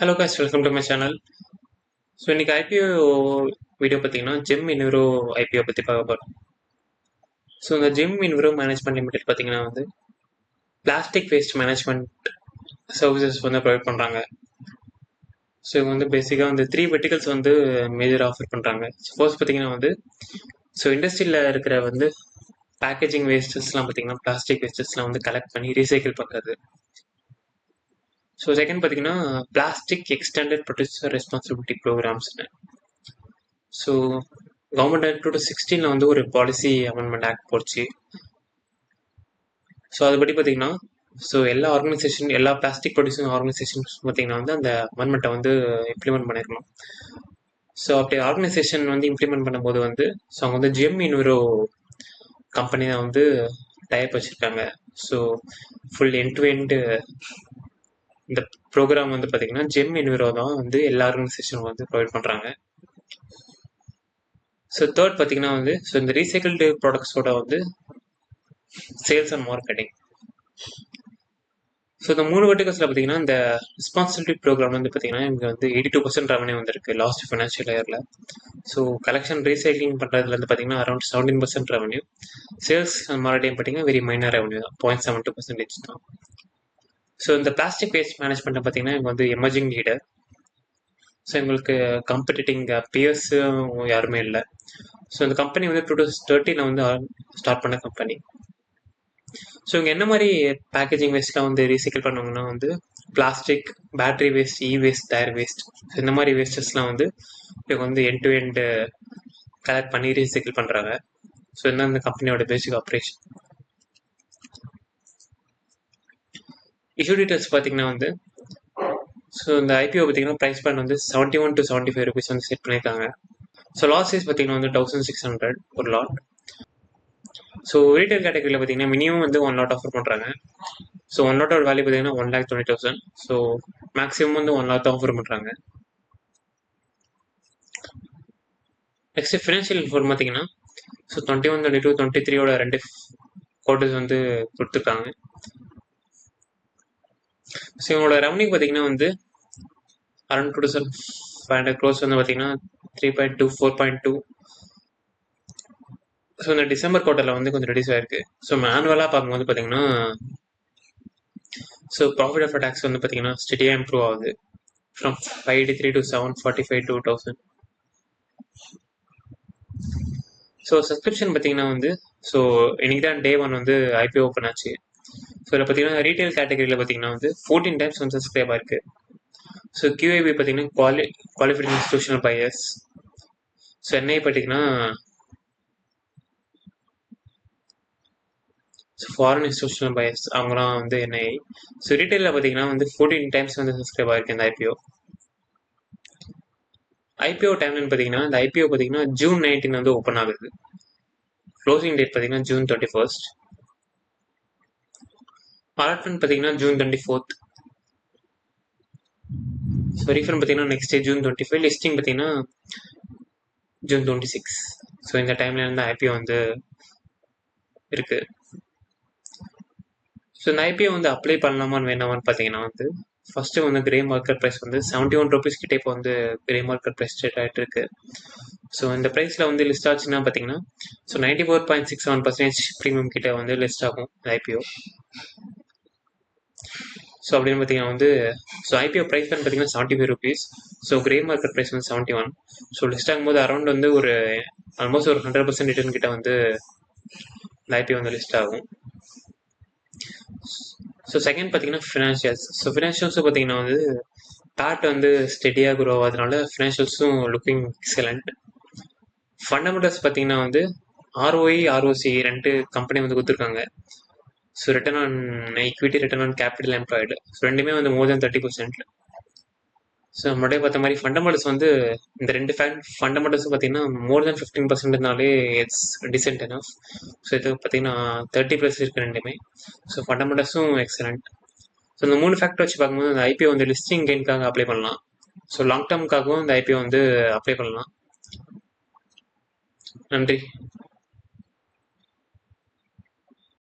Hello guys, welcome to my channel. So இன்னைக்கு IPO video பார்த்தீங்கன்னா GeM இன்வெரோ IPO பற்றி பார்க்க போகிறோம். ஸோ இந்த ஜெம் இன்வெரோ மேனேஜ்மெண்ட் லிமிடெட் பார்த்தீங்கன்னா வந்து பிளாஸ்டிக் வேஸ்ட் மேனேஜ்மெண்ட் சர்வீசஸ் வந்து ப்ரொவைட் பண்ணுறாங்க. ஸோ இவங்க வந்து பேசிக்காக வந்து 3 வெர்டிகல்ஸ் வந்து மேஜர் ஆஃபர் பண்ணுறாங்க. சப்போஸ் பார்த்தீங்கன்னா வந்து ஸோ இண்டஸ்ட்ரியில் இருக்கிற வந்து பேக்கேஜிங் வேஸ்டஸ்லாம் பார்த்தீங்கன்னா பிளாஸ்டிக் வேஸ்டஸ்லாம் வந்து கலெக்ட் பண்ணி ரீசைக்கிள் பண்ணுறது. ஸோ செகண்ட் பார்த்தீங்கன்னா பிளாஸ்டிக் எக்ஸ்டெண்டட் ப்ரொடியூசர் ரெஸ்பான்சிபிலிட்டி ப்ரோக்ராம்ஸ்னு. ஸோ கவர்மெண்ட் ஆக்ட் 2016 வந்து ஒரு பாலிசி அமெண்ட்மெண்ட் ஆக்ட் போச்சு. ஸோ அதுபடி பார்த்தீங்கன்னா ஸோ எல்லா பிளாஸ்டிக் ப்ரொடியூசிங் ஆர்கனைசேஷன்ஸ் பார்த்தீங்கன்னா வந்து அந்த அமெண்ட்மெண்ட்டை வந்து இம்ப்ளிமெண்ட் பண்ணிருக்கணும். ஸோ அப்படி ஆர்கனைசேஷன் வந்து இம்ப்ளிமெண்ட் பண்ணும்போது வந்து ஸோ அவங்க வந்து ஜெம் இன்வெரோ கம்பெனி தான் வந்து டைப் வச்சுருக்காங்க. So full end to end இந்த ப்ரோக்ராம் வந்து பார்த்தீங்கன்னா ஜெம் இன்வெரோ தான் வந்து எல்லா ஆர்கனைசேஷனும் வந்து ப்ரொவைட் பண்ணுறாங்க. ஸோ தேர்ட் பார்த்தீங்கன்னா வந்து ஸோ இந்த ரீசைக்கிள்டு ப்ராடக்ட்ஸோட வந்து சேல்ஸ் அண்ட் மார்க்கெட்டிங். ஸோ இந்த 3 வெர்டிகல்ஸில் பார்த்தீங்கன்னா இந்த ரெஸ்பான்சிபிலிட்டி ப்ரோக்ராம் வந்து பார்த்தீங்கன்னா இங்கே வந்து 82% ரெவன்யூ வந்திருக்கு லாஸ்ட் ஃபினான்ஷியல் இயரில். ஸோ கலெக்ஷன் ரீசைக்ளிங் பண்ணுறதுலேருந்து பார்த்தீங்கன்னா around 17% revenue. Sales and marketing பார்த்தீங்கன்னா வெரி மைனர் ரெவன்யூ தான், 0.72% தான். ஸோ இந்த பிளாஸ்டிக் வேஸ்ட் மேனேஜ்மெண்ட்டை பார்த்தீங்கன்னா இவங்க வந்து எமர்ஜிங் லீடர். ஸோ எங்களுக்கு காம்படிட்டிங் பியர்ஸும் யாருமே இல்லை. ஸோ இந்த கம்பெனி வந்து 2013 வந்து ஸ்டார்ட் பண்ண கம்பெனி. ஸோ இங்கே என்ன மாதிரி பேக்கேஜிங் வேஸ்ட்லாம் வந்து ரீசைக்கிள் பண்ணுவாங்கன்னா வந்து plastic, battery waste, waste, tyre waste, இந்த மாதிரி வேஸ்டஸ்லாம் வந்து இவங்க வந்து எண்ட் டு எண்ட் கலெக்ட் பண்ணி ரீசைக்கிள் பண்ணுறாங்க. ஸோ இதுதான் இந்த கம்பெனியோட பேசிக் ஆப்ரேஷன். இஷ்யூ டீட்டெயில்ஸ் பார்த்தீங்கன்னா வந்து ஸோ இந்த ஐபிஓ பார்த்தீங்கன்னா ப்ரைஸ் பாயிண்ட் வந்து 71 to 75 rupees வந்து செட் பண்ணியிருக்காங்க. ஸோ லாட் சைஸ் பார்த்தீங்கன்னா வந்து 1600 ஒரு லாட். ஸோ ரீட்டைல் கேட்டகரியில் பார்த்தீங்கன்னா மினிமம் வந்து 1 லாட் ஆஃபர் பண்ணுறாங்க. ஸோ 1 லாட்டோட வேல்யூ பார்த்தீங்கன்னா 1,20,000. ஸோ மேக்ஸிமம் வந்து 1 லாட் தான் ஆஃபர் பண்ணுறாங்க. நெக்ஸ்ட் ஃபினான்ஷியல் இன்ஃபோர்ம் பார்த்தீங்கன்னா ஸோ 21, 22, 23யோட 2 குவார்ட்டர்ஸ் வந்து கொடுத்துருக்காங்க. ஸோ இவங்களோட ரெவன்யூ பார்த்தீங்கன்னா வந்து அரௌண்ட் 2,500 crores வந்து பார்த்தீங்கன்னா 3.2, 4.2. ஸோ இந்த டிசம்பர் குவார்ட்டரில் வந்து கொஞ்சம் ரெடியூஸ் ஆயிருக்கு. ஸோ மேனுவலாக பார்க்கும்போது பார்த்தீங்கன்னா ஸோ ப்ராஃபிட் ஆஃப்டர் டேக்ஸ் வந்து பார்த்தீங்கன்னா ஸ்டெடியாக இம்ப்ரூவ் ஆகுது. From 583 to 745 to 1,000. So subscription பார்த்தீங்கன்னா வந்து ஸோ இன்னைக்கு தான் டே 1 வந்து ஐபிஓ ஓப்பன் ஆச்சு. ஸோ இதில் பார்த்தீங்கன்னா ரீட்டைல் கேட்டகரியில் பார்த்தீங்கன்னா வந்து 14 times வந்து சப்ஸ்கிரைப் ஆயிருக்கு. ஸோ QIB பார்த்தீங்கன்னா qualified institutional buyers. So NI பார்த்தீங்கன்னா ஸோ ஃபாரின் இன்ஸ்டிடியூஷனல் பையர்ஸ், அவங்களாம் வந்து NI. ஸோ ரீட்டைலில் பார்த்தீங்கன்னா வந்து 14 times வந்து சப்ஸ்கிரைப் ஆயிருக்கு இந்த ஐபிஓ டைம்லைன் பார்த்தீங்கன்னா இந்த ஐபிஓ பார்த்தீங்கன்னா June 19 வந்து ஓப்பன் ஆகுது. க்ளோசிங் டேட் பார்த்தீங்கன்னா June 31st. அலாட்மெண்ட் பார்த்தீங்கன்னா June 24th. ஸோ ரீஃபண்ட் பார்த்தீங்கன்னா நெக்ஸ்ட் டே June 25. லிஸ்டிங் பார்த்தீங்கன்னா June 26. ஸோ இந்த டைம்ல இருந்து ஐபிஓ வந்து இருக்கு. ஸோ இந்த ஐபிஓ வந்து அப்ளை பண்ணலாமான்னு வேணாமான்னு பார்த்தீங்கன்னா வந்து ஃபர்ஸ்ட் வந்து கிரே மார்க்கெட் ப்ரைஸ் வந்து 71 rupees கிட்டே இப்போ வந்து கிரே மார்க்கெட் ப்ரைஸ் ஸ்டேட் ஆகிட்டு இருக்கு. ஸோ இந்த ப்ரைஸில் வந்து லிஸ்ட் ஆச்சுன்னா பார்த்தீங்கன்னா ஸோ 94.67% ப்ரீமியம் கிட்ட வந்து லிஸ்ட் ஆகும் ஐபிஓ. ஸோ அப்படின்னு பார்த்தீங்கன்னா வந்து ஸோ ஐபிஓ ப்ரைஸ் பண்ணி பார்த்தீங்கன்னா 75 rupees. So grey market price வந்து 71. ஸோ லிஸ்ட் ஆகும்போது அரௌண்ட் வந்து ஒரு ஆல்மோஸ்ட் ஒரு 100% ரிட்டர்ன் கிட்ட வந்து இந்த ஐபிஓ வந்து லிஸ்ட் ஆகும். ஸோ செகண்ட் பார்த்தீங்கன்னா ஃபினான்ஷியல்ஸ். ஸோ ஃபினான்ஷியல்ஸும் பார்த்தீங்கன்னா வந்து பேட் வந்து ஸ்டெடியாக குரோ ஆகிறதுனால ஃபினான்ஷியல்ஸும் லுக்கிங் எக்ஸலண்ட். ஃபண்டமெண்டல்ஸ் பார்த்தீங்கன்னா வந்து ROI, ROC 2 கம்பெனி வந்து கொடுத்துருக்காங்க. So return on equity, return on capital employed, so ரெண்டுமே வந்து மோர் தென் 30%. ஸோ நம்மளுடைய பார்த்த மாதிரி ஃபண்டமெண்டல்ஸ் வந்து இந்த 2 ஃபண்டமெண்டல்ஸும் பார்த்தீங்கன்னா மோர் தென் 15%னாலே இட்ஸ் டிசென்ட் எனஃப். ஸோ இது பார்த்தீங்கன்னா 30+ இருக்கு ரெண்டுமே. So ஃபண்டமெண்டல்ஸும் excellent. ஸோ இந்த 3 ஃபேக்டர் வச்சு பார்க்கும்போது அந்த ஐபிஓ வந்து லிஸ்டிங் கெயின்காக அப்ளை பண்ணலாம். ஸோ லாங் டேர்முக்காகவும் இந்த ஐபிஓ வந்து அப்ளை பண்ணலாம். நன்றி.